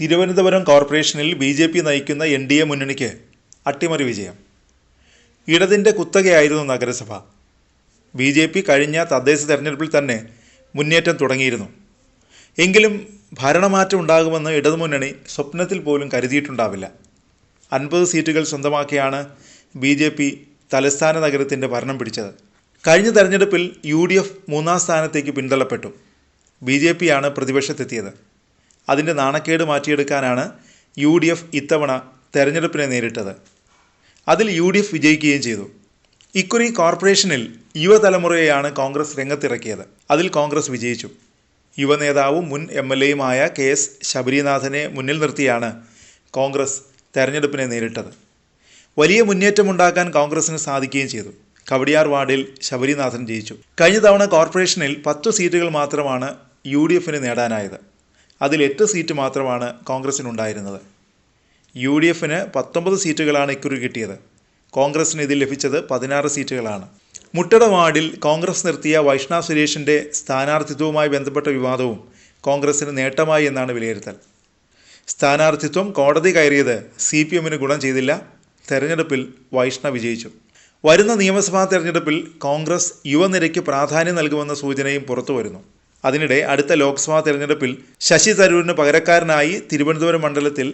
തിരുവനന്തപുരം കോർപ്പറേഷനിൽ ബി.ജെ.പി. നയിക്കുന്ന എൻ.ഡി.എ മുന്നണിക്ക് അട്ടിമറി വിജയം. ഇടതിൻ്റെ കുത്തകയായിരുന്നു നഗരസഭ. ബി.ജെ.പി. കഴിഞ്ഞ തദ്ദേശ തെരഞ്ഞെടുപ്പിൽ തന്നെ മുന്നേറ്റം തുടങ്ങിയിരുന്നു. എങ്കിലും ഭരണമാറ്റം ഉണ്ടാകുമെന്ന് ഇടതുമുന്നണി സ്വപ്നത്തിൽ പോലും കരുതിയിട്ടുണ്ടാവില്ല. 50 സീറ്റുകൾ സ്വന്തമാക്കിയാണ് ബി.ജെ.പി. തലസ്ഥാന നഗരത്തിൻ്റെ ഭരണം പിടിച്ചത്. കഴിഞ്ഞ തെരഞ്ഞെടുപ്പിൽ UDF 3-ാം സ്ഥാനത്തേക്ക് പിന്തള്ളപ്പെട്ടു. ബി.ജെ.പിയാണ് പ്രതിപക്ഷത്തെത്തിയത്. അതിൻ്റെ നാണക്കേട് മാറ്റിയെടുക്കാനാണ് UDF ഇത്തവണ തെരഞ്ഞെടുപ്പിനെ നേരിട്ടത്. അതിൽ UDF വിജയിക്കുകയും ചെയ്തു. ഇക്കുറി കോർപ്പറേഷനിൽ യുവതലമുറയെയാണ് കോൺഗ്രസ് രംഗത്തിറക്കിയത്. അതിൽ കോൺഗ്രസ് വിജയിച്ചു. യുവനേതാവും മുൻ MLAയുമായ KS ശബരിനാഥനെ മുന്നിൽ നിർത്തിയാണ് കോൺഗ്രസ് തെരഞ്ഞെടുപ്പിനെ നേരിട്ടത്. വലിയ മുന്നേറ്റമുണ്ടാക്കാൻ കോൺഗ്രസിന് സാധിക്കുകയും ചെയ്തു. കവടിയാർ വാർഡിൽ ശബരിനാഥൻ ജയിച്ചു. കഴിഞ്ഞ തവണ കോർപ്പറേഷനിൽ 10 സീറ്റുകൾ മാത്രമാണ് UDFന് നേടാനായത്. അതിൽ 8 സീറ്റ് മാത്രമാണ് കോൺഗ്രസിനുണ്ടായിരുന്നത്. UDFന് 19 സീറ്റുകളാണ് ഇക്കുറി കിട്ടിയത്. കോൺഗ്രസിന് ഇതിൽ ലഭിച്ചത് 16 സീറ്റുകളാണ്. മുട്ടട വാർഡിൽ കോൺഗ്രസ് നിർത്തിയ വൈഷ്ണവ് സുരേഷിൻ്റെ സ്ഥാനാർത്ഥിത്വവുമായി ബന്ധപ്പെട്ട വിവാദവും കോൺഗ്രസിന് നേട്ടമായി എന്നാണ് വിലയിരുത്തൽ. സ്ഥാനാർത്ഥിത്വം കോടതി കയറിയത് CPMന് ഗുണം ചെയ്തില്ല. തെരഞ്ഞെടുപ്പിൽ വൈഷ്ണവ് വിജയിച്ചു. വരുന്ന നിയമസഭാ തെരഞ്ഞെടുപ്പിൽ കോൺഗ്രസ് യുവനിരയ്ക്ക് പ്രാധാന്യം നൽകുമെന്ന സൂചനയും പുറത്തു വരുന്നു. അതിനിടെ അടുത്ത ലോക്സഭാ തെരഞ്ഞെടുപ്പിൽ ശശി തരൂരിന് പകരക്കാരനായി തിരുവനന്തപുരം മണ്ഡലത്തിൽ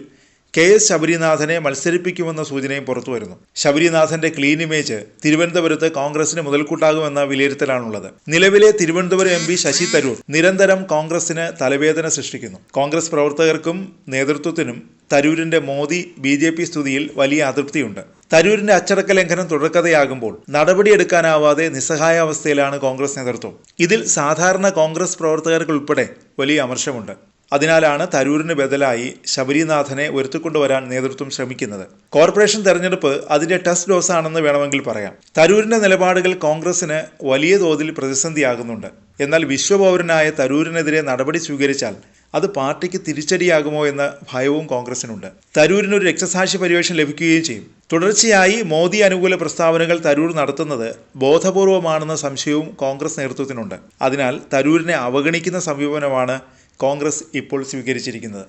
KS ശബരിനാഥനെ മത്സരിപ്പിക്കുമെന്ന സൂചനയും പുറത്തു വരുന്നു. ശബരിനാഥന്റെ ക്ലീൻ ഇമേജ് തിരുവനന്തപുരത്ത് കോൺഗ്രസിന് മുതൽക്കൂട്ടാകുമെന്ന വിലയിരുത്തലാണുള്ളത്. നിലവിലെ തിരുവനന്തപുരം MP ശശി തരൂർ നിരന്തരം കോൺഗ്രസിന് തലവേദന സൃഷ്ടിക്കുന്നു. കോൺഗ്രസ് പ്രവർത്തകർക്കും നേതൃത്വത്തിനും തരൂരിന്റെ മോദി BJP സ്തുതിയിൽ വലിയ അതൃപ്തിയുണ്ട്. തരൂരിന്റെ അച്ചടക്ക ലംഘനം തുടർക്കഥയാകുമ്പോൾ നടപടിയെടുക്കാനാവാതെ നിസ്സഹായാവസ്ഥയിലാണ് കോൺഗ്രസ് നേതൃത്വം. ഇതിൽ സാധാരണ കോൺഗ്രസ് പ്രവർത്തകർക്കുൾപ്പെടെ വലിയ അമർഷമുണ്ട്. അതിനാലാണ് തരൂരിന് ബദലായി ശബരിനാഥനെ ഉയർത്തിക്കൊണ്ടുവരാൻ നേതൃത്വം ശ്രമിക്കുന്നത്. കോർപ്പറേഷൻ തെരഞ്ഞെടുപ്പ് അതിന്റെ ടെസ്റ്റ് ഡോസാണെന്ന് വേണമെങ്കിൽ പറയാം. തരൂരിന്റെ നിലപാടുകൾ കോൺഗ്രസിന് വലിയ തോതിൽ പ്രതിസന്ധിയാകുന്നുണ്ട്. എന്നാൽ വിശ്വപൗരനായ തരൂരിനെതിരെ നടപടി സ്വീകരിച്ചാൽ അത് പാർട്ടിക്ക് തിരിച്ചടിയാകുമോ എന്ന ഭയവും കോൺഗ്രസിനുണ്ട്. തരൂരിനൊരു രക്തസാക്ഷി പരിവേഷം ലഭിക്കുകയും ചെയ്യും. തുടർച്ചയായി മോദി അനുകൂല പ്രസ്താവനകൾ തരൂർ നടത്തുന്നത് ബോധപൂർവമാണെന്ന സംശയവും കോൺഗ്രസ് നേതൃത്വത്തിനുണ്ട്. അതിനാൽ തരൂരിനെ അവഗണിക്കുന്ന സമീപനമാണ് കോൺഗ്രസ് ഇപ്പോൾ സ്വീകരിച്ചിരിക്കുന്നത്.